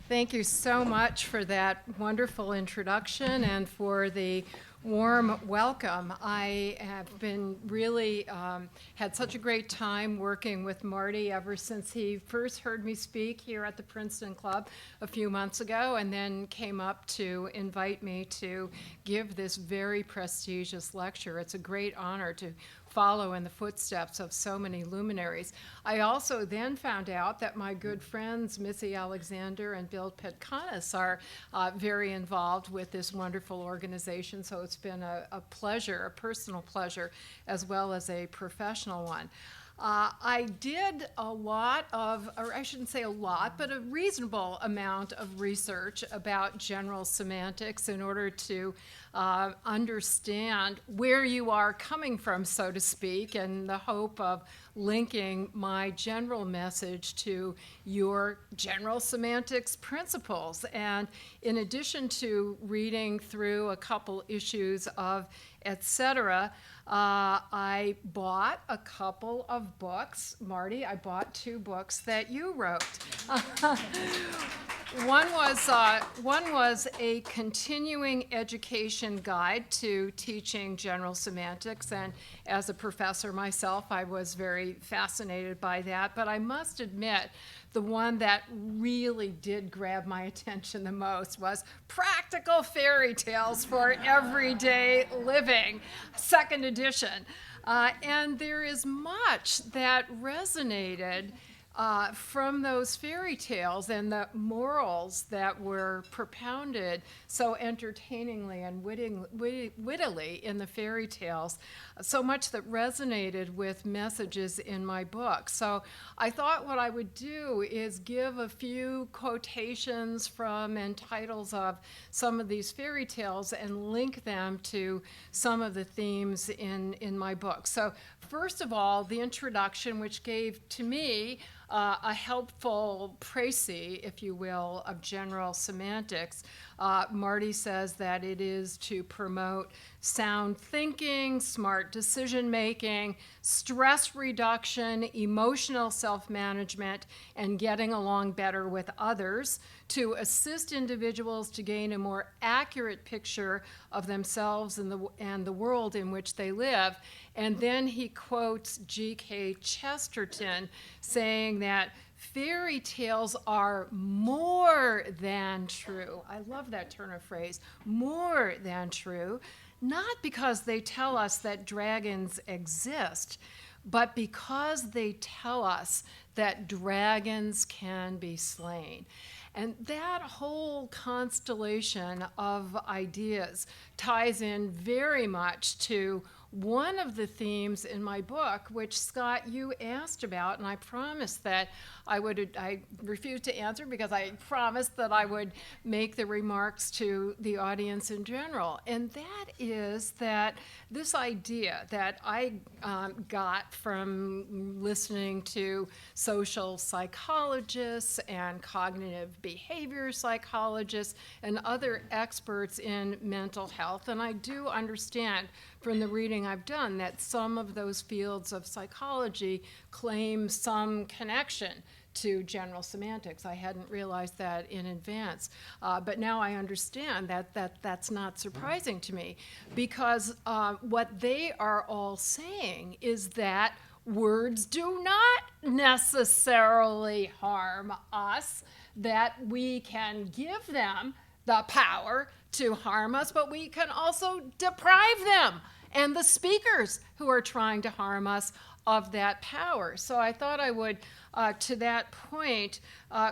Thank you so much for that wonderful introduction and for the warm welcome. I have been really had such a great time working with Marty ever since he first heard me speak here at the Princeton Club a few months ago, and then came up to invite me to give this very prestigious lecture. It's a great honor to follow in the footsteps of so many luminaries. I also then found out that my good friends Missy Alexander and Bill Petkanis are very involved with this wonderful organization, so it's been a pleasure, a personal pleasure, as well as a professional one. I did a lot of, or I shouldn't say a lot, but a reasonable amount of research about general semantics in order to understand where you are coming from, so to speak, in the hope of linking my general message to your general semantics principles. And in addition to reading through a couple issues of etc., I bought a couple of books. Marty, I bought 2 books that you wrote. One was a continuing education guide to teaching general semantics, and as a professor myself, I was very fascinated by that. But I must admit, the one that really did grab my attention the most was Practical Fairy Tales for Everyday Living, 2nd edition. And there is much that resonated from those fairy tales and the morals that were propounded so entertainingly and wittily in the fairy tales, so much that resonated with messages in my book. So I thought what I would do is give a few quotations from and titles of some of these fairy tales and link them to some of the themes in my book. So first of all, the introduction, which gave to me a helpful précis, if you will, of general semantics. Marty says that it is to promote sound thinking, smart decision-making, stress reduction, emotional self-management, and getting along better with others, to assist individuals to gain a more accurate picture of themselves and the world in which they live. And then he quotes G.K. Chesterton saying that fairy tales are more than true. I love that turn of phrase, more than true, not because they tell us that dragons exist, but because they tell us that dragons can be slain. And that whole constellation of ideas ties in very much to one of the themes in my book, which, Scott, you asked about, and I promised that I refused to answer because I promised that I would make the remarks to the audience in general. And that is that this idea that I got from listening to social psychologists and cognitive behavior psychologists and other experts in mental health, and I do understand from the reading I've done that some of those fields of psychology claim some connection to general semantics. I hadn't realized that in advance, but now I understand that's not surprising to me, because what they are all saying is that words do not necessarily harm us, that we can give them the power to harm us, but we can also deprive them and the speakers who are trying to harm us of that power. So I thought I would, to that point,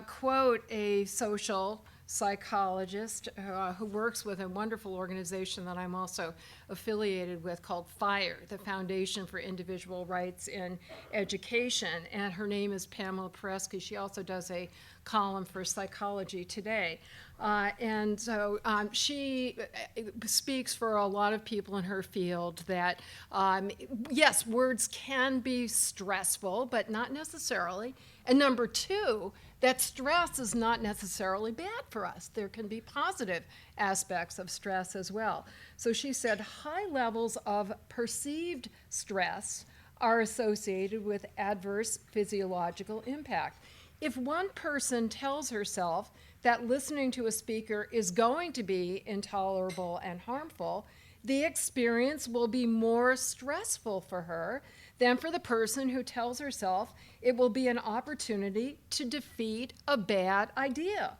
quote a social psychologist who works with a wonderful organization that I'm also affiliated with called FIRE, the Foundation for Individual Rights in Education, and her name is Pamela Paresky. She also does a column for Psychology Today. And so she speaks for a lot of people in her field that, yes, words can be stressful, but not necessarily. And number 2, that stress is not necessarily bad for us. There can be positive aspects of stress as well. So she said high levels of perceived stress are associated with adverse physiological impact. If one person tells herself that listening to a speaker is going to be intolerable and harmful, the experience will be more stressful for her than for the person who tells herself it will be an opportunity to defeat a bad idea.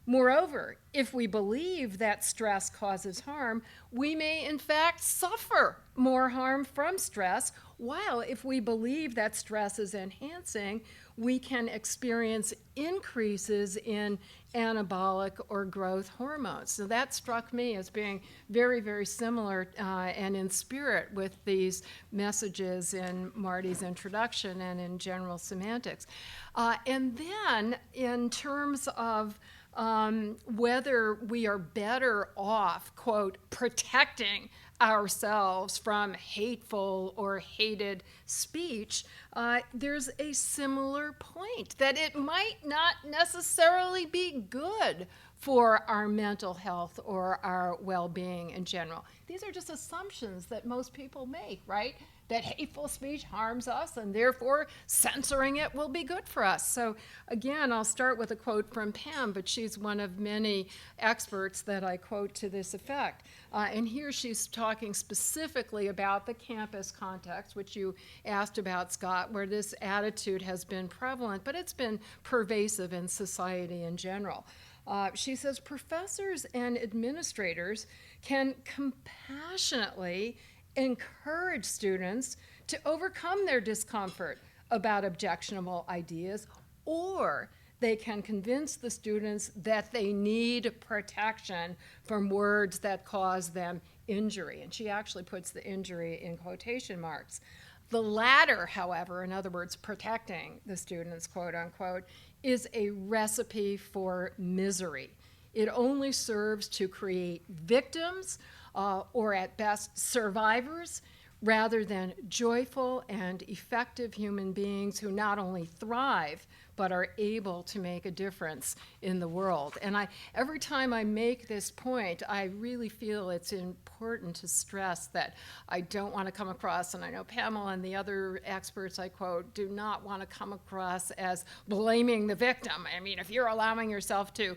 Moreover, if we believe that stress causes harm, we may in fact suffer more harm from stress, while if we believe that stress is enhancing, we can experience increases in anabolic or growth hormones. So that struck me as being very, very similar and in spirit with these messages in Marty's introduction and in general semantics. And then in terms of whether we are better off, quote, protecting ourselves from hateful or hated speech, there's a similar point that it might not necessarily be good for our mental health or our well-being in general. These are just assumptions that most people make, right? That hateful speech harms us and therefore censoring it will be good for us. So again, I'll start with a quote from Pam, but she's one of many experts that I quote to this effect. And here she's talking specifically about the campus context, which you asked about, Scott, where this attitude has been prevalent, but it's been pervasive in society in general. She says, professors and administrators can compassionately encourage students to overcome their discomfort about objectionable ideas, or they can convince the students that they need protection from words that cause them injury. And she actually puts the injury in quotation marks. The latter, however, in other words, protecting the students, quote unquote, is a recipe for misery. It only serves to create victims or at best survivors, rather than joyful and effective human beings who not only thrive, but are able to make a difference in the world. And every time I make this point, I really feel it's important to stress that I don't want to come across, and I know Pamela and the other experts I quote do not want to come across as blaming the victim. I mean, if you're allowing yourself to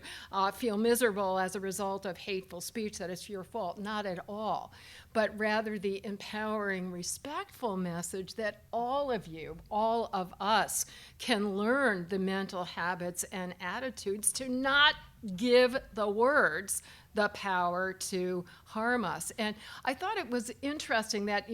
feel miserable as a result of hateful speech, that it's your fault. Not at all. But rather the empowering, respectful message that all of you, all of us, can learn the mental habits and attitudes to not give the words the power to harm us. And I thought it was interesting that,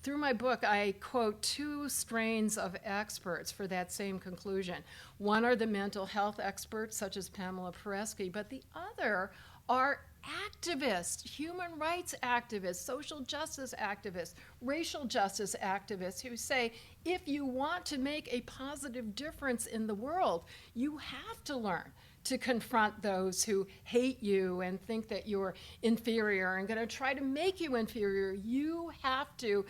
through my book, I quote two strains of experts for that same conclusion. One are the mental health experts, such as Pamela Peresky, but the other are activists, human rights activists, social justice activists, racial justice activists who say, if you want to make a positive difference in the world, you have to learn to confront those who hate you and think that you're inferior and going to try to make you inferior. You have to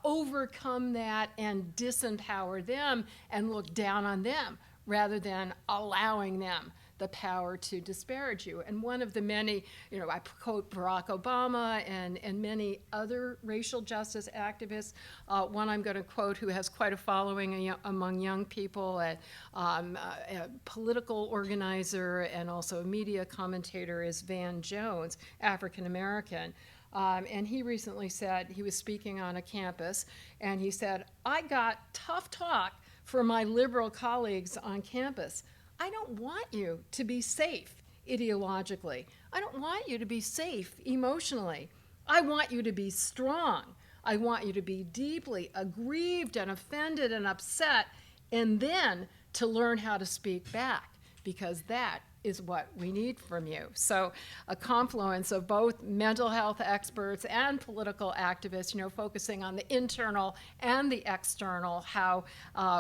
overcome that and disempower them and look down on them rather than allowing them the power to disparage you. And one of the many, I quote Barack Obama and many other racial justice activists. One I'm going to quote who has quite a following among young people, a political organizer and also a media commentator, is Van Jones, African American. And he recently said, he was speaking on a campus, and he said, I got tough talk from my liberal colleagues on campus. I don't want you to be safe ideologically. I don't want you to be safe emotionally. I want you to be strong. I want you to be deeply aggrieved and offended and upset, and then to learn how to speak back, because that is what we need from you. So a confluence of both mental health experts and political activists, focusing on the internal and the external, how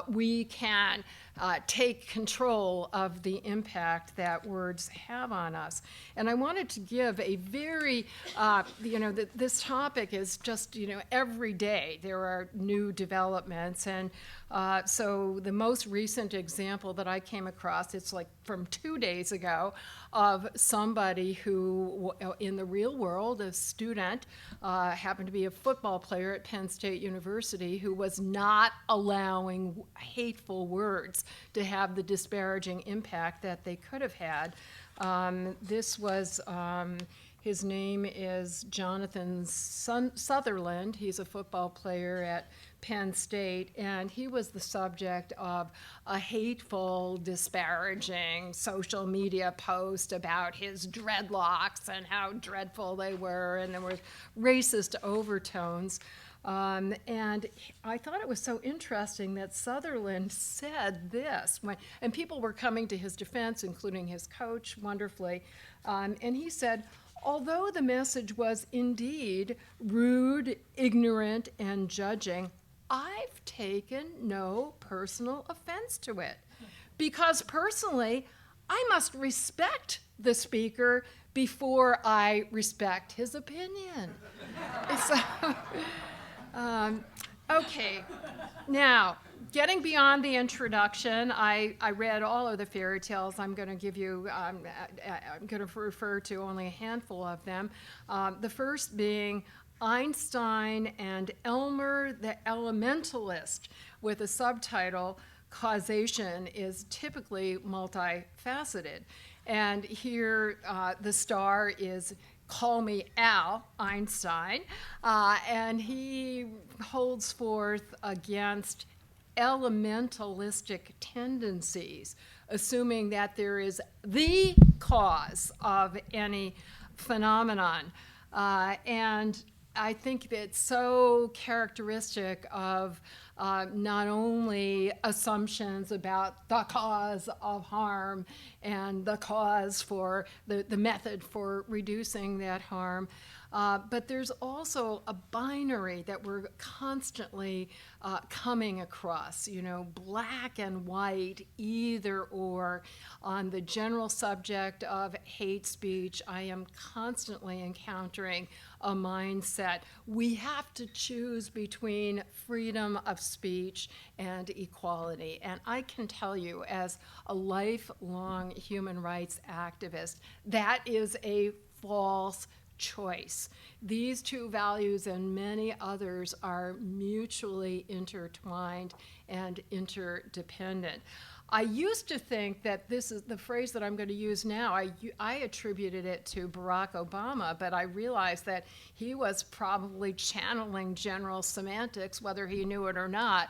we can take control of the impact that words have on us. And I wanted to give a very, this topic is just, every day there are new developments. And so the most recent example that I came across, it's like from 2 days ago of somebody who, in the real world, a student, happened to be a football player at Penn State University who was not allowing hateful words to have the disparaging impact that they could have had. This was, his name is Jonathan Sutherland. He's a football player at Penn State, and he was the subject of a hateful, disparaging social media post about his dreadlocks and how dreadful they were, and there were racist overtones. And I thought it was so interesting that Sutherland said this, and people were coming to his defense, including his coach, wonderfully, and he said, although the message was indeed rude, ignorant, and judging, I've taken no personal offense to it, because personally, I must respect the speaker before I respect his opinion. Okay, now, getting beyond the introduction, I read all of the fairy tales. I'm going to give you, I'm going to refer to only a handful of them. The first being Einstein and Elmer the Elementalist, with a subtitle, Causation is Typically Multifaceted. And here the star is Call Me Al Einstein, and he holds forth against elementalistic tendencies, assuming that there is the cause of any phenomenon. And I think that's so characteristic of not only assumptions about the cause of harm and the cause for the method for reducing that harm, but there's also a binary that we're constantly coming across, black and white, either or. On the general subject of hate speech, I am constantly encountering a mindset. We have to choose between freedom of speech and equality. And I can tell you, as a lifelong human rights activist, that is a false choice. These two values and many others are mutually intertwined and interdependent. I used to think that this is the phrase that I'm going to use now. I attributed it to Barack Obama, but I realized that he was probably channeling general semantics, whether he knew it or not,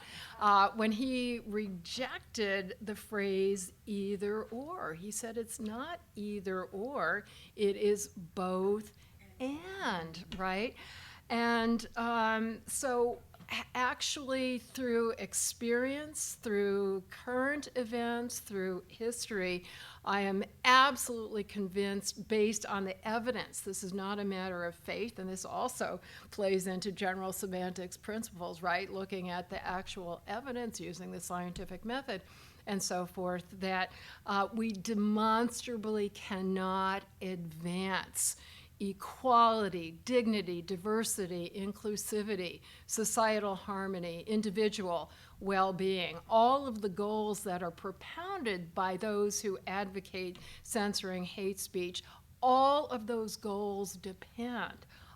when he rejected the phrase either or. He said it's not either or, it is both and, right? And so actually, through experience, through current events, through history, I am absolutely convinced, based on the evidence, this is not a matter of faith, and this also plays into general semantics principles, right? Looking at the actual evidence, using the scientific method, and so forth, that we demonstrably cannot advance equality, dignity, diversity, inclusivity, societal harmony, individual well-being, all of the goals that are propounded by those who advocate censoring hate speech, all of those goals depend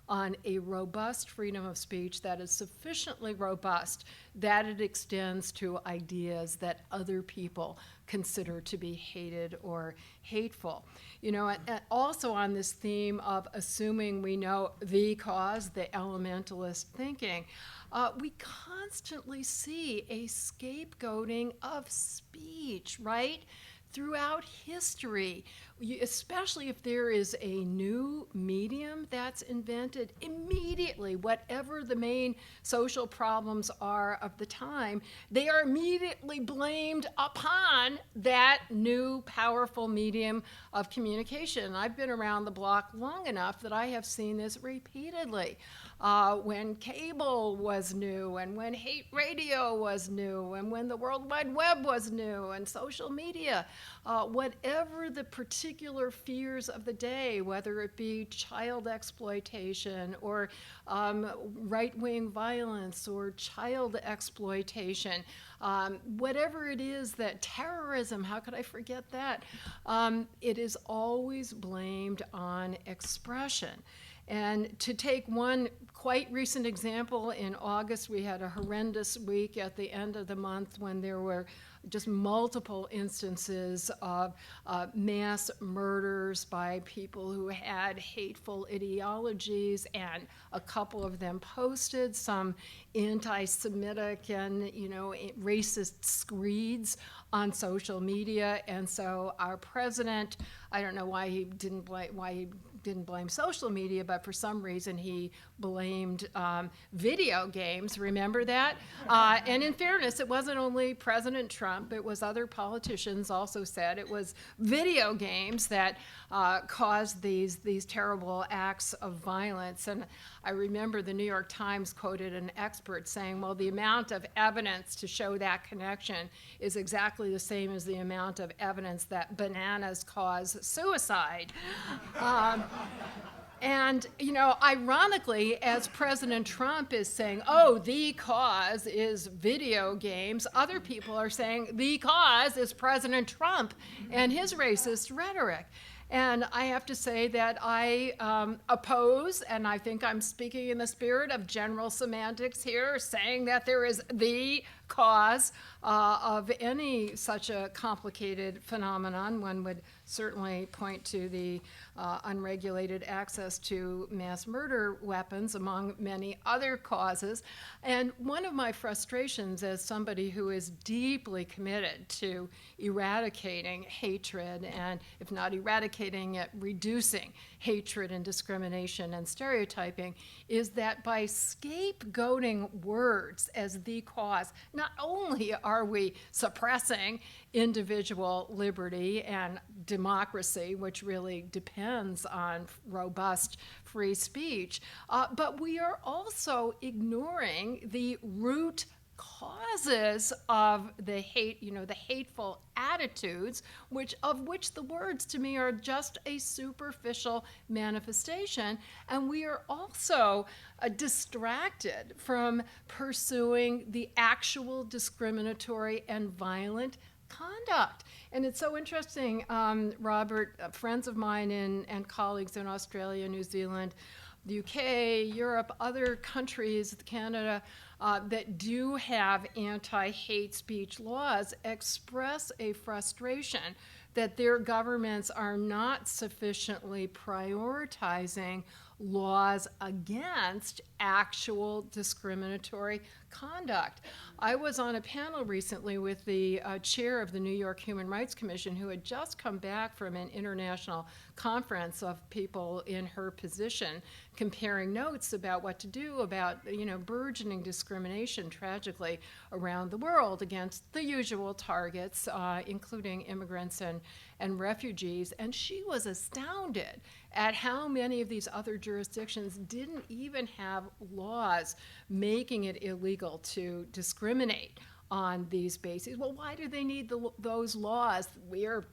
on a robust freedom of speech that is sufficiently robust that it extends to ideas that other people consider to be hated or hateful. And also on this theme of assuming we know the cause, the elementalist thinking, we constantly see a scapegoating of speech, right? Throughout history, especially if there is a new medium that's invented, immediately, whatever the main social problems are of the time, they are immediately blamed upon that new powerful medium of communication. I've been around the block long enough that I have seen this repeatedly. when cable was new, and when hate radio was new, and when the World Wide Web was new, and social media, whatever the particular fears of the day, whether it be child exploitation or right-wing violence or child exploitation, whatever it is, that terrorism, how could I forget that? It is always blamed on expression. And to take one quite recent example, in August we had a horrendous week at the end of the month when there were just multiple instances of mass murders by people who had hateful ideologies, and a couple of them posted some anti-Semitic and racist screeds on social media. And so our president, I don't know why he didn't blame social media, but for some reason he blamed video games. Remember that? And in fairness, it wasn't only President Trump, it was other politicians also said it was video games that caused these terrible acts of violence. And I remember the New York Times quoted an expert saying, well, the amount of evidence to show that connection is exactly the same as the amount of evidence that bananas cause suicide. And, ironically, as President Trump is saying, oh, the cause is video games, other people are saying the cause is President Trump and his racist rhetoric. And I have to say that I oppose, and I think I'm speaking in the spirit of general semantics here, saying that there is the cause of any such a complicated phenomenon. One would certainly point to the unregulated access to mass murder weapons, among many other causes. And one of my frustrations as somebody who is deeply committed to eradicating hatred, and if not eradicating it, reducing hatred and discrimination and stereotyping, is that by scapegoating words as the cause, not only are we suppressing individual liberty and democracy, which really depends on robust free speech, but we are also ignoring the root causes of the hate, the hateful attitudes, of which the words to me are just a superficial manifestation. And we are also distracted from pursuing the actual discriminatory and violent conduct. And it's so interesting, Robert, friends of mine and colleagues in Australia, New Zealand, the UK, Europe, other countries, Canada, that do have anti-hate speech laws express a frustration that their governments are not sufficiently prioritizing laws against actual discriminatory conduct. I was on a panel recently with the chair of the New York Human Rights Commission, who had just come back from an international conference of people in her position, comparing notes about what to do about burgeoning discrimination, tragically, around the world against the usual targets, including immigrants and refugees. And she was astounded at how many of these other jurisdictions didn't even have laws making it illegal to discriminate on these bases. Well, why do they need those laws? We're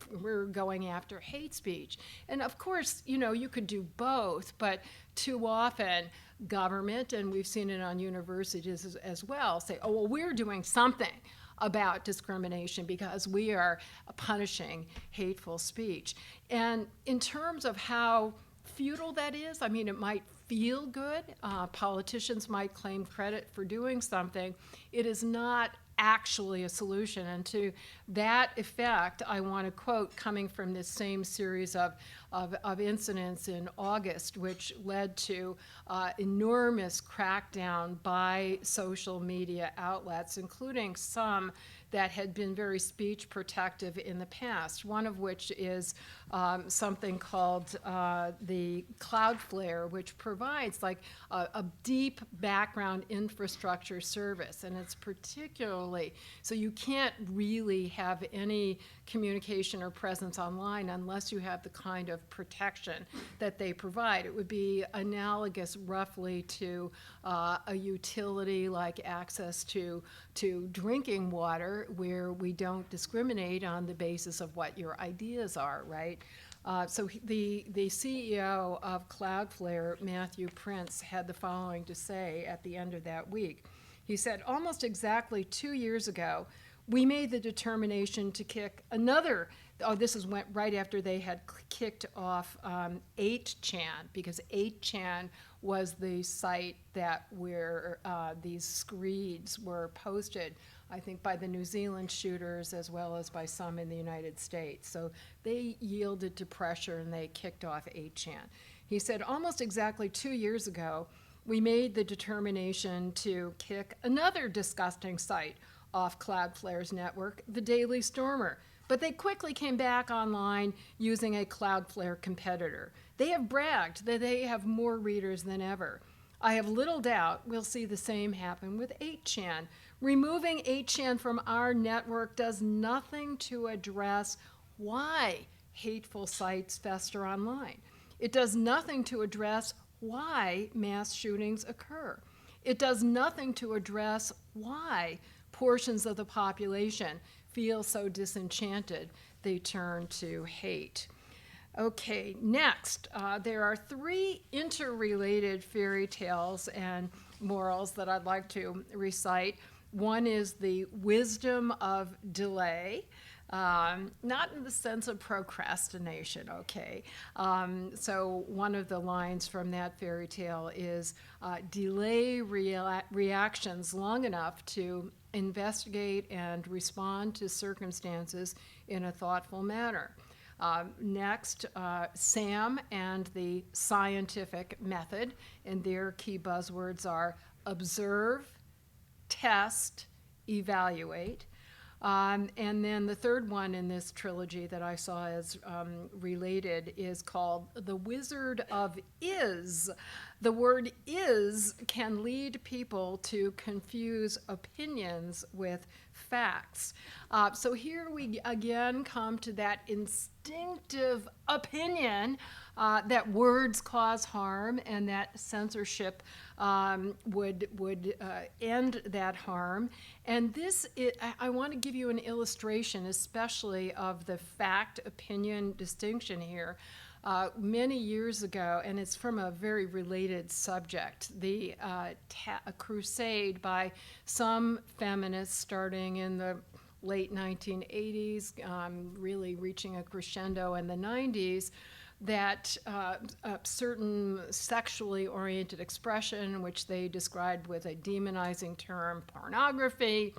going after hate speech. And of course, you could do both, but too often government, and we've seen it on universities as well, say, oh, well, we're doing something about discrimination because we are punishing hateful speech. And in terms of how futile that is, I mean, it might feel good. Politicians might claim credit for doing something. It is not actually a solution. And to that effect, I want to quote, coming from this same series of incidents in August, which led to enormous crackdown by social media outlets, including some that had been very speech protective in the past, one of which is something called the Cloudflare, which provides like a deep background infrastructure service. And it's particularly, so you can't really have any communication or presence online unless you have the kind of protection that they provide. It would be analogous roughly to a utility like access to drinking water, where we don't discriminate on the basis of what your ideas are, right? So the CEO of Cloudflare, Matthew Prince, had the following to say at the end of that week. He said, almost exactly 2 years ago, we made the determination to kick another, went right after they had kicked off 8chan, because 8chan was the site that where these screeds were posted, I think by the New Zealand shooters as well as by some in the United States. So they yielded to pressure and they kicked off 8chan. He said, almost exactly 2 years ago, we made the determination to kick another disgusting site off Cloudflare's network, the Daily Stormer. But they quickly came back online using a Cloudflare competitor. They have bragged that they have more readers than ever. I have little doubt we'll see the same happen with 8chan. Removing 8chan from our network does nothing to address why hateful sites fester online. It does nothing to address why mass shootings occur. It does nothing to address why portions of the population feel so disenchanted they turn to hate. Okay, next, there are 3 interrelated fairy tales and morals that I'd like to recite. One is the wisdom of delay. Not in the sense of procrastination, okay? So one of the lines from that fairy tale is, delay reactions long enough to investigate and respond to circumstances in a thoughtful manner. Next, Sam and the scientific method, and their key buzzwords are observe, test, evaluate. And then the third one in this trilogy that I saw as related is called The Wizard of Is. The word is can lead people to confuse opinions with facts. So here we again come to that instinctive opinion that words cause harm and that censorship would end that harm. And this, I want to give you an illustration, especially of the fact-opinion distinction here. Many years ago, and it's from a very related subject, a crusade by some feminists starting in the late 1980s, really reaching a crescendo in the 90s, that certain sexually oriented expression, which they described with a demonizing term, pornography,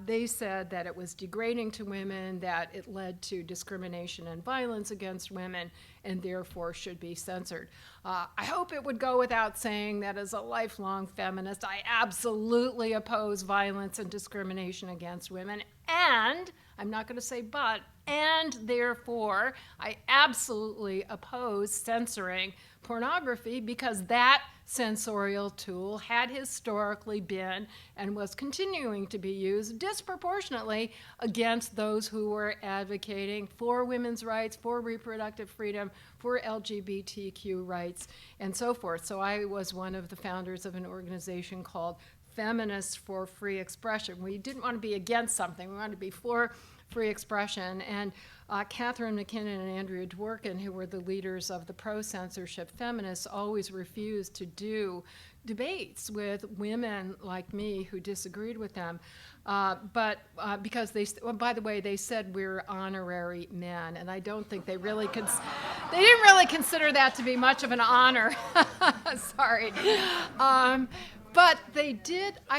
they said that it was degrading to women, that it led to discrimination and violence against women, and therefore should be censored. I hope it would go without saying that as a lifelong feminist, I absolutely oppose violence and discrimination against women, and, I'm not going to say but, and therefore I absolutely oppose censoring pornography, because that censorial tool had historically been and was continuing to be used disproportionately against those who were advocating for women's rights, for reproductive freedom, for LGBTQ rights, and so forth. So I was one of the founders of an organization called Feminists for Free Expression. We didn't want to be against something, we wanted to be for free expression. And Catherine McKinnon and Andrea Dworkin, who were the leaders of the pro-censorship feminists, always refused to do debates with women like me who disagreed with them. But because they, by the way, they said we're honorary men, and I don't think they really they didn't really consider that to be much of an honor. Sorry. But I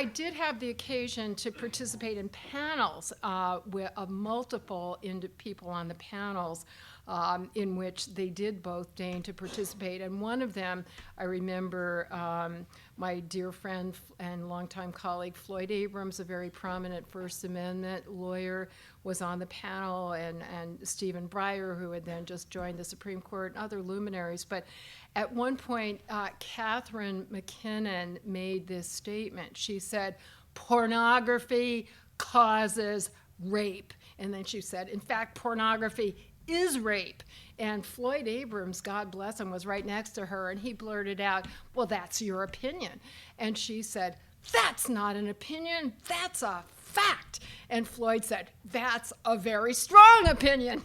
did have the occasion to participate in panels with multiple people on the panels in which they did both deign to participate. And one of them, I remember my dear friend and longtime colleague Floyd Abrams, a very prominent First Amendment lawyer, was on the panel, and Stephen Breyer, who had then just joined the Supreme Court, and other luminaries. But at one point, Catherine McKinnon made this statement. She said, pornography causes rape. And then she said, in fact, pornography is rape. And Floyd Abrams, God bless him, was right next to her, and he blurted out, well, that's your opinion. And she said, that's not an opinion, that's a fact. And Floyd said, that's a very strong opinion.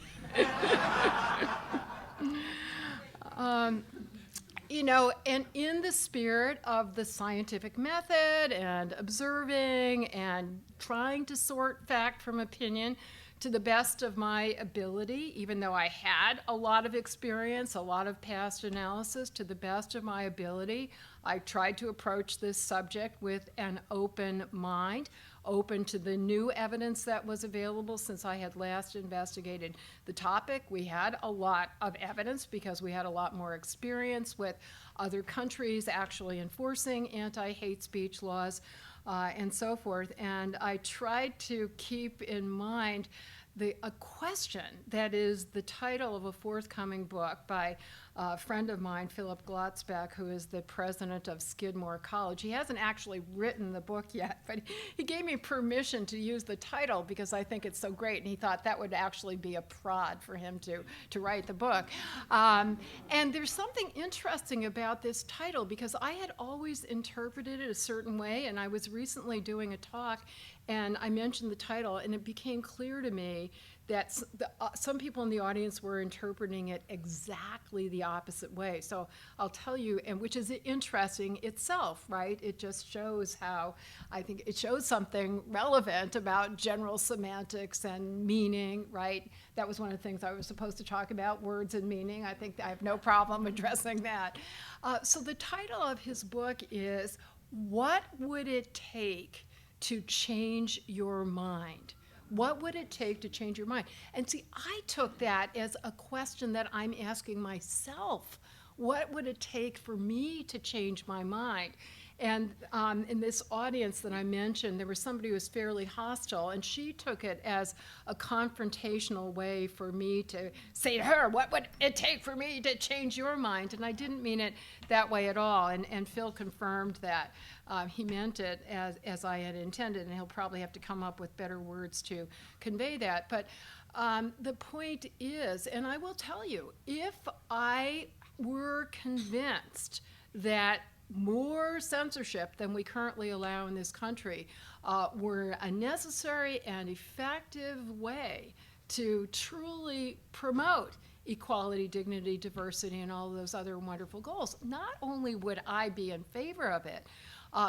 You know, and in the spirit of the scientific method and observing and trying to sort fact from opinion to the best of my ability, even though I had a lot of experience, a lot of past analysis, to the best of my ability, I tried to approach this subject with an open mind, open to the new evidence that was available since I had last investigated the topic. We had a lot of evidence because we had a lot more experience with other countries actually enforcing anti-hate speech laws and so forth. And I tried to keep in mind a question that is the title of a forthcoming book by a friend of mine, Philip Glotzbeck, who is the president of Skidmore College. He hasn't actually written the book yet, but he gave me permission to use the title because I think it's so great, and he thought that would actually be a prod for him to write the book. And there's something interesting about this title because I had always interpreted it a certain way, and I was recently doing a talk, and I mentioned the title, and it became clear to me that some people in the audience were interpreting it exactly the opposite way. So I'll tell you, and which is interesting itself, right? It just shows how, I think it shows something relevant about general semantics and meaning, right? That was one of the things I was supposed to talk about, words and meaning. I think I have no problem addressing that. So the title of his book is, What Would It Take to Change Your Mind? What would it take to change your mind? And see, I took that as a question that I'm asking myself. What would it take for me to change my mind? And in this audience that I mentioned, there was somebody who was fairly hostile, and she took it as a confrontational way for me to say to her, what would it take for me to change your mind? And I didn't mean it that way at all, and Phil confirmed that. He meant it as I had intended, and he'll probably have to come up with better words to convey that. But the point is, and I will tell you, if I were convinced that more censorship than we currently allow in this country were a necessary and effective way to truly promote equality, dignity, diversity, and all of those other wonderful goals, not only would I be in favor of it,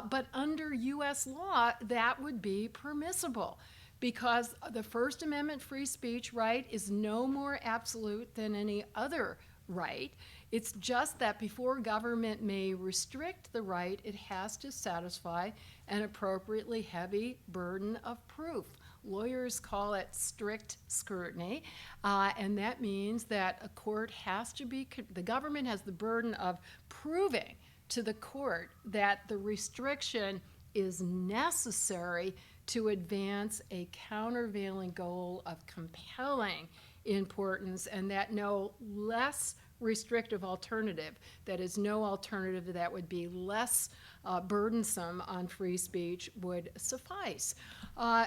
but under U.S. law, that would be permissible. Because the First Amendment free speech right is no more absolute than any other right. It's just that before government may restrict the right, it has to satisfy an appropriately heavy burden of proof. Lawyers call it strict scrutiny, and that means that a court has to be, the government has the burden of proving to the court that the restriction is necessary to advance a countervailing goal of compelling importance, and that no less restrictive alternative, that is, no alternative that would be less burdensome on free speech, would suffice.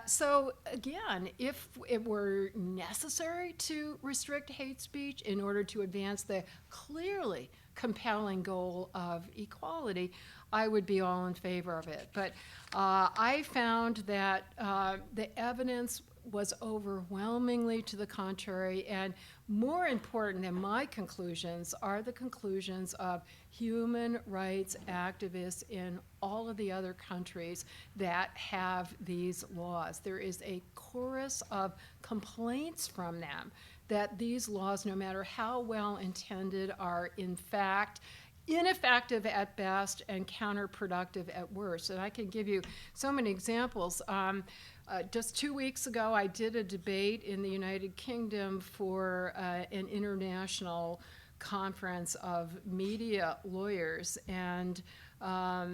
So again, if it were necessary to restrict hate speech in order to advance the clearly compelling goal of equality, I would be all in favor of it. But I found that the evidence was overwhelmingly to the contrary, and more important than my conclusions are the conclusions of human rights activists in all of the other countries that have these laws. There is a chorus of complaints from them that these laws, no matter how well intended, are in fact ineffective at best and counterproductive at worst. And I can give you so many examples. Just 2 weeks ago, I did a debate in the United Kingdom for an international conference of media lawyers, and I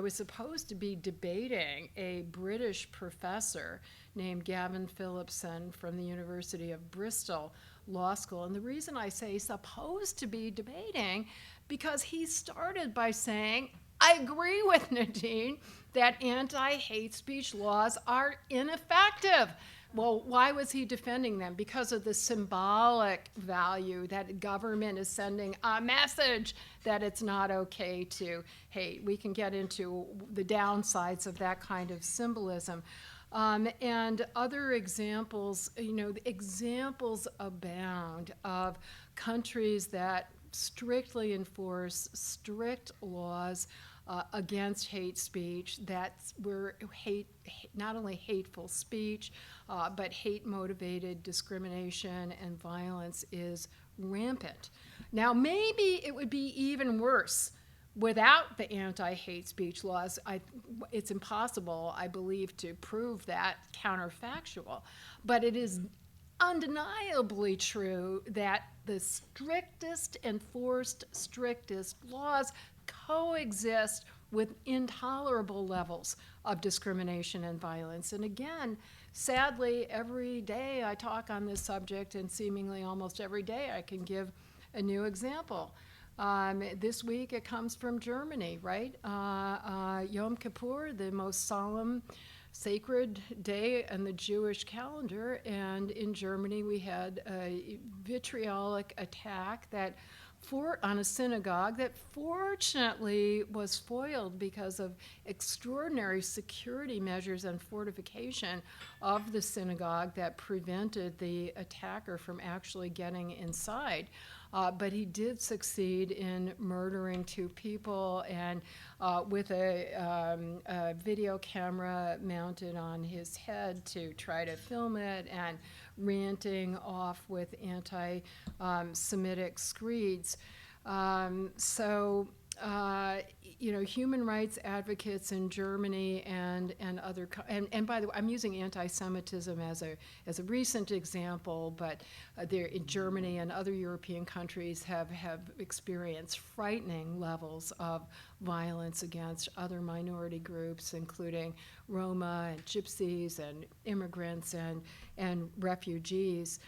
was supposed to be debating a British professor named Gavin Phillipson from the University of Bristol Law School. And the reason I say supposed to be debating, because he started by saying, I agree with Nadine that anti-hate speech laws are ineffective. Well, why was he defending them? Because of the symbolic value that government is sending a message that it's not okay to hate. We can get into the downsides of that kind of symbolism. And other examples, examples abound of countries that strictly enforce strict laws against hate speech that were not only hateful speech, but hate-motivated discrimination and violence is rampant. Now, maybe it would be even worse without the anti-hate speech laws. It's impossible, I believe, to prove that counterfactual, but it is undeniably true that the strictest enforced, strictest laws coexist with intolerable levels of discrimination and violence. And again, sadly, every day I talk on this subject, and seemingly almost every day I can give a new example. This week it comes from Germany, right? Yom Kippur, the most solemn, sacred day in the Jewish calendar, and in Germany we had a vitriolic attack on a synagogue that fortunately was foiled because of extraordinary security measures and fortification of the synagogue that prevented the attacker from actually getting inside. But he did succeed in murdering 2 people, and with a video camera mounted on his head to try to film it, and ranting off with anti-Semitic screeds. Human rights advocates in Germany and by the way, I'm using anti-Semitism as a recent example, but there in Germany and other European countries have experienced frightening levels of violence against other minority groups, including Roma and Gypsies and immigrants and refugees.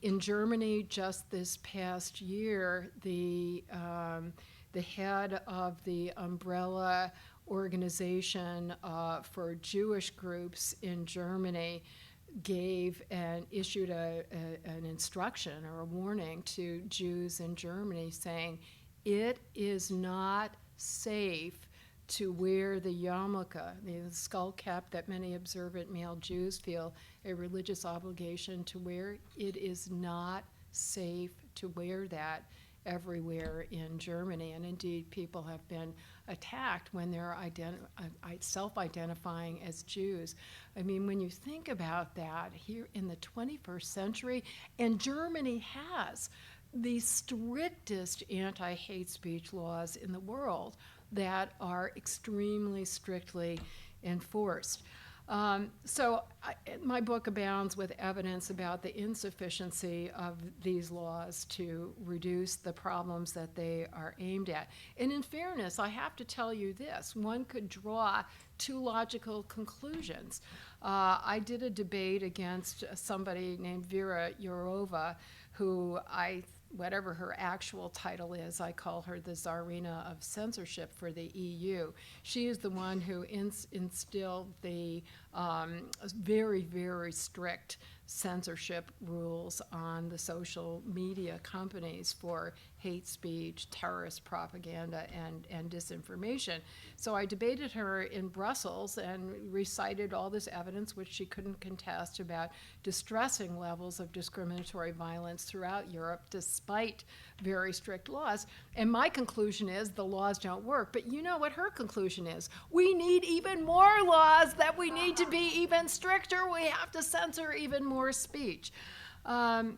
In Germany, just this past year, the head of the umbrella organization for Jewish groups in Germany issued an instruction or a warning to Jews in Germany saying, it is not safe to wear the yarmulke, the skull cap that many observant male Jews feel a religious obligation to wear. It is not safe to wear that everywhere in Germany, and indeed people have been attacked when they're self-identifying as Jews. I mean, when you think about that, here in the 21st century, and Germany has the strictest anti-hate speech laws in the world that are extremely strictly enforced. My book abounds with evidence about the insufficiency of these laws to reduce the problems that they are aimed at. And in fairness, I have to tell you this, one could draw 2 logical conclusions. I did a debate against somebody named Vera Yova, who whatever her actual title is, I call her the Tsarina of censorship for the EU. She is the one who instilled the very, very strict censorship rules on the social media companies for hate speech, terrorist propaganda, and disinformation. So I debated her in Brussels and recited all this evidence, which she couldn't contest, about distressing levels of discriminatory violence throughout Europe, despite very strict laws. And my conclusion is the laws don't work. But you know what her conclusion is? We need even more laws, that we need to be even stricter. We have to censor even more speech. So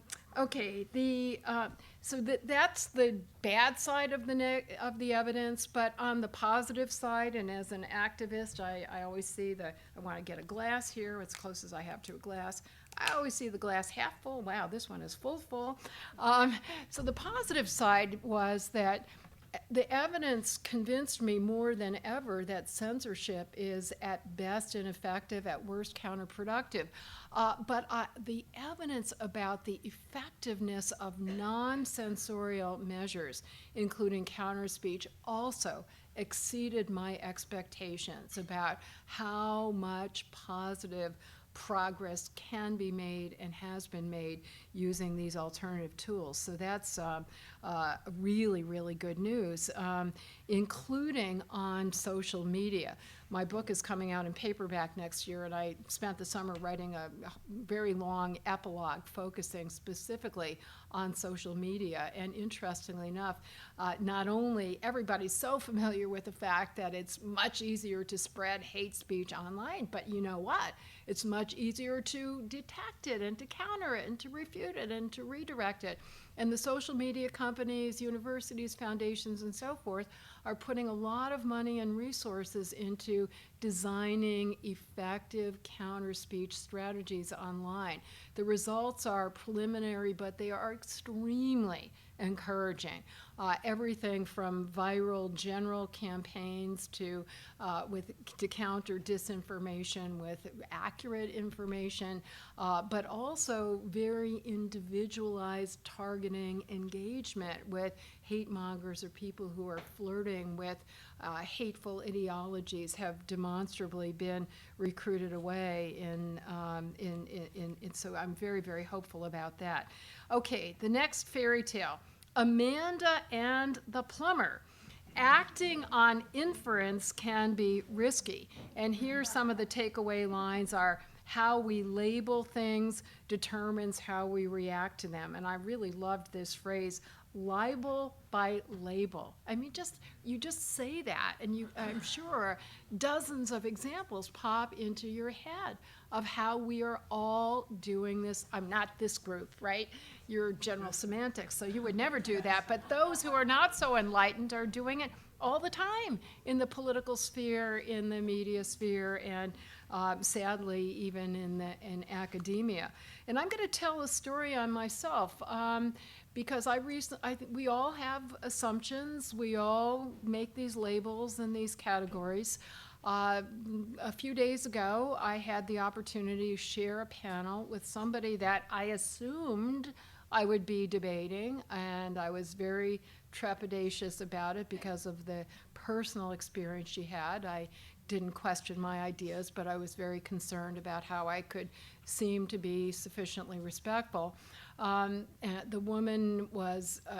that's the bad side of the evidence, but on the positive side, and as an activist, I always see I want to get a glass here, as close as I have to a glass. I always see the glass half full. Wow, this one is full. So the positive side was that the evidence convinced me more than ever that censorship is at best ineffective, at worst counterproductive. But the evidence about the effectiveness of non-censorial measures, including counterspeech, also exceeded my expectations about how much positive progress can be made and has been made using these alternative tools. So that's really, really good news, including on social media. My book is coming out in paperback next year, and I spent the summer writing a very long epilogue focusing specifically on social media. And interestingly enough, not only everybody's so familiar with the fact that it's much easier to spread hate speech online, but you know what? It's much easier to detect it and to counter it and to refute it and to redirect it. And the social media companies, universities, foundations, and so forth are putting a lot of money and resources into designing effective counter-speech strategies online. The results are preliminary, but they are extremely encouraging. Everything from viral general campaigns to counter disinformation with accurate information, but also very individualized targeting engagement with hate mongers or people who are flirting with hateful ideologies have demonstrably been recruited away so I'm very, very hopeful about that. Okay, the next fairy tale, Amanda and the Plumber. Acting on inference can be risky. And here some of the takeaway lines are, how we label things determines how we react to them. And I really loved this phrase, libel by label. I mean, you just say that, and I'm sure dozens of examples pop into your head of how we are all doing this. I'm not this group, right? You're general semantics, so you would never do that. But those who are not so enlightened are doing it all the time in the political sphere, in the media sphere, and sadly, even in academia. And I'm going to tell a story on myself because we all have assumptions. We all make these labels and these categories. A few days ago, I had the opportunity to share a panel with somebody that I assumed I would be debating, and I was very trepidatious about it because of the personal experience she had. I didn't question my ideas, but I was very concerned about how I could seem to be sufficiently respectful. And the woman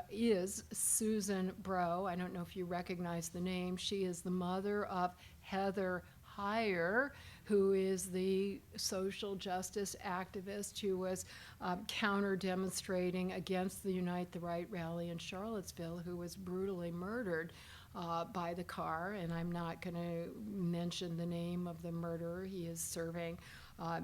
is Susan Bro. I don't know if you recognize the name. She is the mother of Heather Heyer, who is the social justice activist who was counter-demonstrating against the Unite the Right rally in Charlottesville, who was brutally murdered by the car. And I'm not going to mention the name of the murderer. He is serving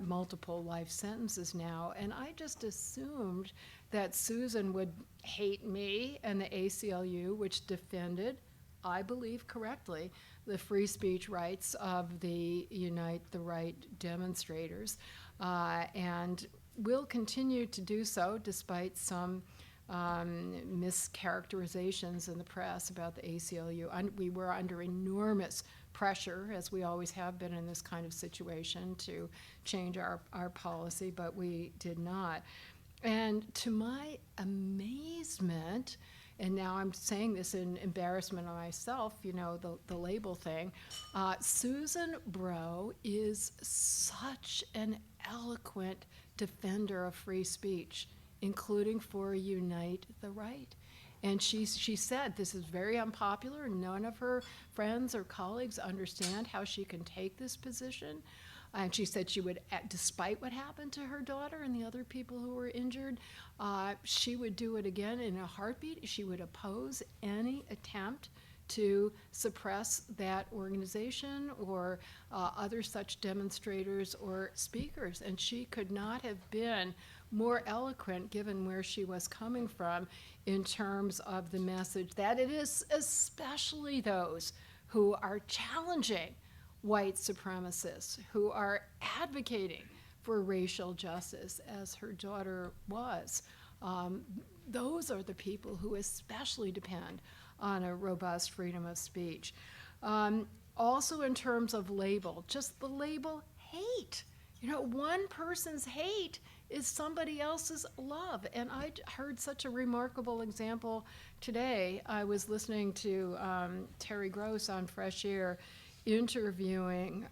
multiple life sentences now. And I just assumed that Susan would hate me and the ACLU, which defended, I believe correctly, the free speech rights of the Unite the Right demonstrators, and will continue to do so despite some mischaracterizations in the press about the ACLU. We were under enormous pressure, as we always have been in this kind of situation, to change our policy, but we did not. And to my amazement, and now I'm saying this in embarrassment of myself, the label thing, Susan Bro is such an eloquent defender of free speech, including for Unite the Right. And she said this is very unpopular. None of her friends or colleagues understand how she can take this position. And she said she would, despite what happened to her daughter and the other people who were injured, she would do it again in a heartbeat. She would oppose any attempt to suppress that organization or other such demonstrators or speakers. And she could not have been more eloquent, given where she was coming from, in terms of the message that it is especially those who are challenging white supremacists, who are advocating for racial justice, as her daughter was. Those are the people who especially depend on a robust freedom of speech. Also in terms of label, just the label hate. One person's hate is somebody else's love. And I heard such a remarkable example today. I was listening to Terry Gross on Fresh Air interviewing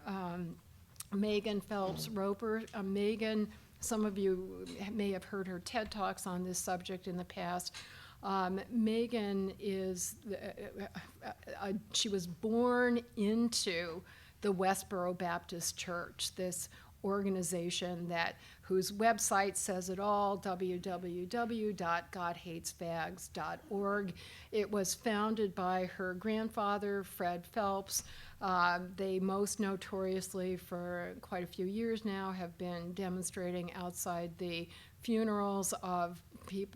Megan PhelpsRoper. Megan, some of you may have heard her TED Talks on this subject in the past. Megan is, she was born into the Westboro Baptist Church, this organization whose website says it all, www.godhatesfags.org. It was founded by her grandfather, Fred Phelps. They most notoriously, for quite a few years now, have been demonstrating outside the funerals of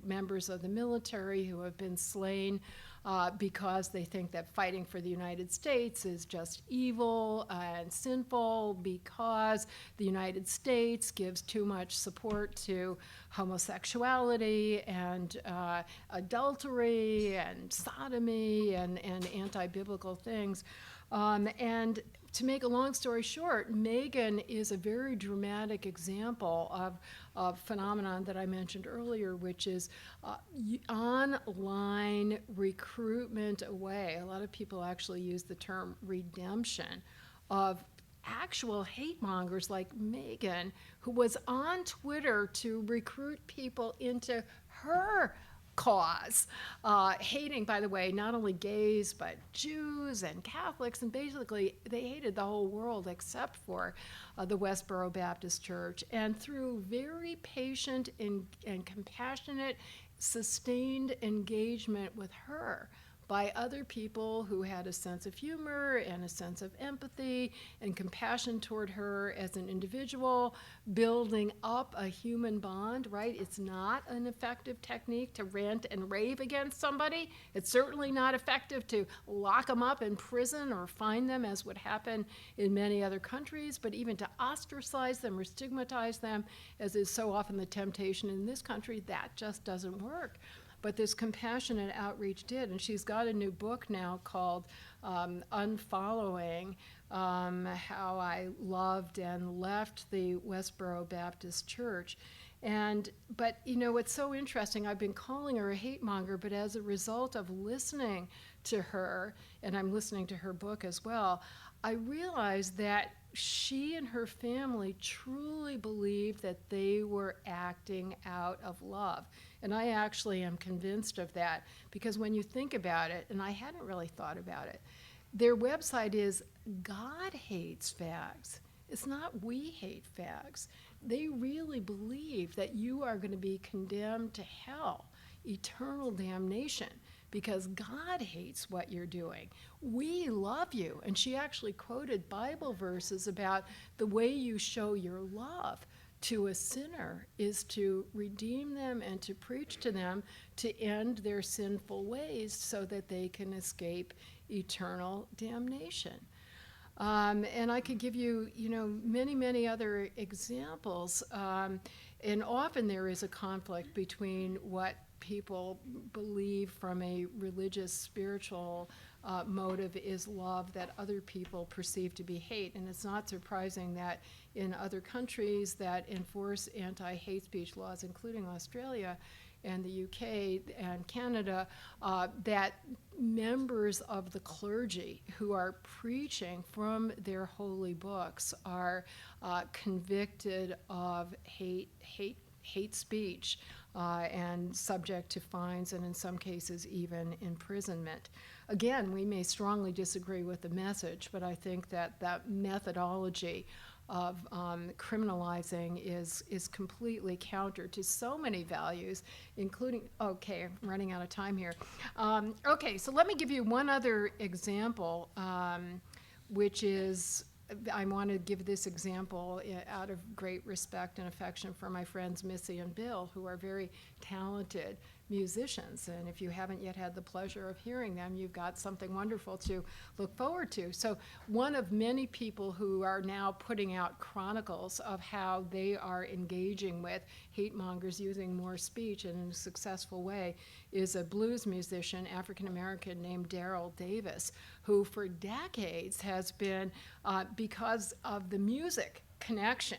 members of the military who have been slain because they think that fighting for the United States is just evil and sinful, because the United States gives too much support to homosexuality and adultery and sodomy and anti-biblical things. And to make a long story short, Megan is a very dramatic example of a phenomenon that I mentioned earlier, which is online recruitment away. A lot of people actually use the term redemption of actual hate mongers like Megan, who was on Twitter to recruit people into her cause, hating, by the way, not only gays, but Jews and Catholics, and basically they hated the whole world except for the Westboro Baptist Church. And through very patient and compassionate, sustained engagement with her by other people who had a sense of humor and a sense of empathy and compassion toward her as an individual, building up a human bond, right? It's not an effective technique to rant and rave against somebody. It's certainly not effective to lock them up in prison or fine them, as would happen in many other countries, but even to ostracize them or stigmatize them, as is so often the temptation in this country, that just doesn't work. But this compassionate outreach did, and she's got a new book now called Unfollowing, How I Loved and Left the Westboro Baptist Church. But you know, it's so interesting, I've been calling her a hate monger, but as a result of listening to her, and I'm listening to her book as well, I realized that she and her family truly believed that they were acting out of love. And I actually am convinced of that, because when you think about it, and I hadn't really thought about it, their website is God Hates Fags. It's not We Hate Fags. They really believe that you are going to be condemned to hell, eternal damnation, because God hates what you're doing. We love you. And she actually quoted Bible verses about the way you show your love to a sinner is to redeem them and to preach to them to end their sinful ways so that they can escape eternal damnation. And I could give you, many, many other examples. And often there is a conflict between what people believe from a religious, spiritual motive is love that other people perceive to be hate. And it's not surprising that in other countries that enforce anti-hate speech laws, including Australia and the UK and Canada, that members of the clergy who are preaching from their holy books are convicted of hate speech and subject to fines and in some cases even imprisonment. Again, we may strongly disagree with the message, but I think that that methodology of criminalizing is completely counter to so many values, including, okay, I'm running out of time here. Okay, so let me give you one other example, which is, I want to give this example out of great respect and affection for my friends Missy and Bill, who are very talented musicians. And if you haven't yet had the pleasure of hearing them, you've got something wonderful to look forward to. So one of many people who are now putting out chronicles of how they are engaging with hate mongers using more speech in a successful way is a blues musician, African-American, named Daryl Davis, who for decades has been, because of the music connection,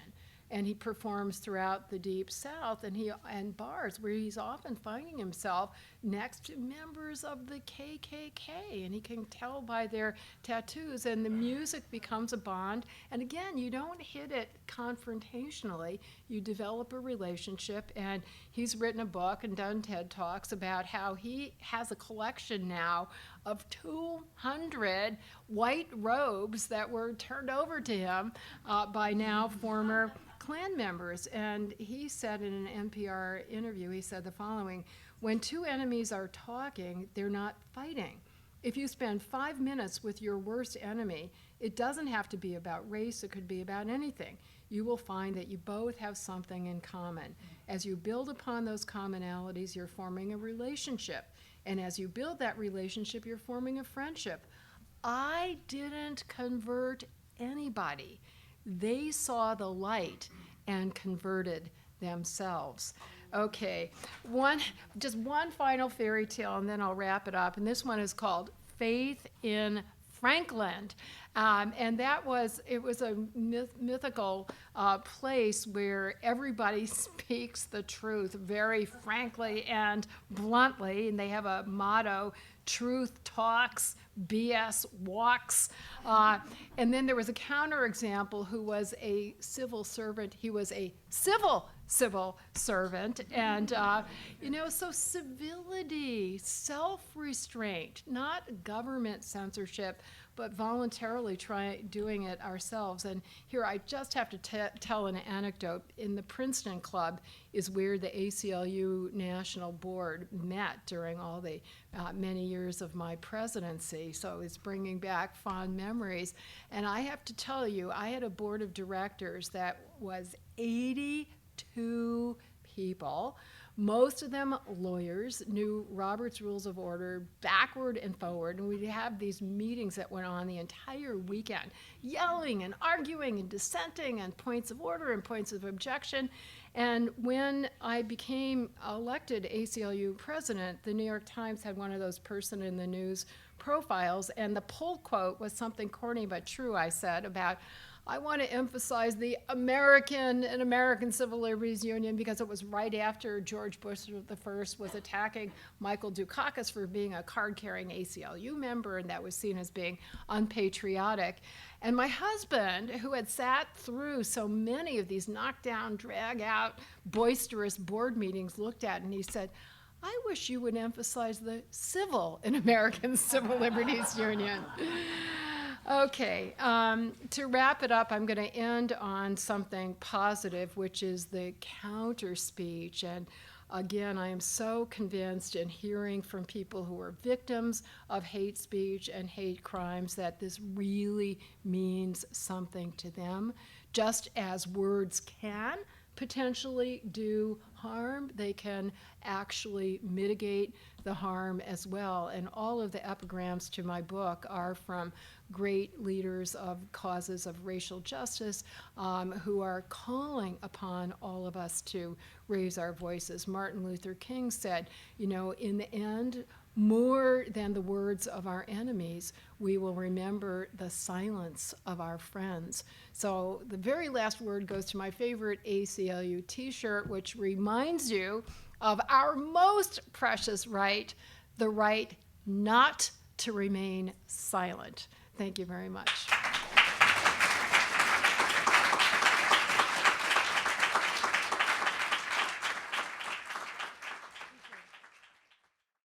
and he performs throughout the Deep South and bars where he's often finding himself next to members of the KKK, and he can tell by their tattoos, and the music becomes a bond. And again, you don't hit it confrontationally. You develop a relationship, and he's written a book and done TED Talks about how he has a collection now of 200 white robes that were turned over to him by now former Klan members. And he said in an NPR interview, he said the following: when two enemies are talking, they're not fighting. If you spend 5 minutes with your worst enemy, it doesn't have to be about race, it could be about anything. You will find that you both have something in common. As you build upon those commonalities, you're forming a relationship. And as you build that relationship, you're forming a friendship. I didn't convert anybody. They saw the light and converted themselves. Okay, just one final fairy tale, and then I'll wrap it up. And this one is called Faith in Frankland. And it was a mythical place where everybody speaks the truth very frankly and bluntly, and they have a motto: truth talks, BS walks. And then there was a counterexample who was a civil servant. He was a civil servant. And, so civility, self-restraint, not government censorship, but voluntarily doing it ourselves. And here I just have to tell an anecdote. In the Princeton Club is where the ACLU National Board met during all the many years of my presidency, so it's bringing back fond memories. And I have to tell you, I had a board of directors that was 82 people. Most of them lawyers, knew Robert's Rules of Order backward and forward, and we'd have these meetings that went on the entire weekend, yelling and arguing and dissenting and points of order and points of objection. And when I became elected ACLU president, the New York Times had one of those person in the news profiles, and the pull quote was something corny but true. I said about, I want to emphasize the American Civil Liberties Union, because it was right after George Bush I was attacking Michael Dukakis for being a card-carrying ACLU member, and that was seen as being unpatriotic. And my husband, who had sat through so many of these knockdown, drag-out, boisterous board meetings, looked at it and he said, I wish you would emphasize the civil in American Civil Liberties Union. Okay, to wrap it up, I'm going to end on something positive, which is the counterspeech. And again, I am so convinced in hearing from people who are victims of hate speech and hate crimes that this really means something to them. Just as words can potentially do harm, they can actually mitigate the harm as well. And all of the epigrams to my book are from great leaders of causes of racial justice who are calling upon all of us to raise our voices. Martin Luther King said, in the end, more than the words of our enemies, we will remember the silence of our friends. So the very last word goes to my favorite ACLU t-shirt, which reminds you of our most precious right, the right not to remain silent. Thank you very much.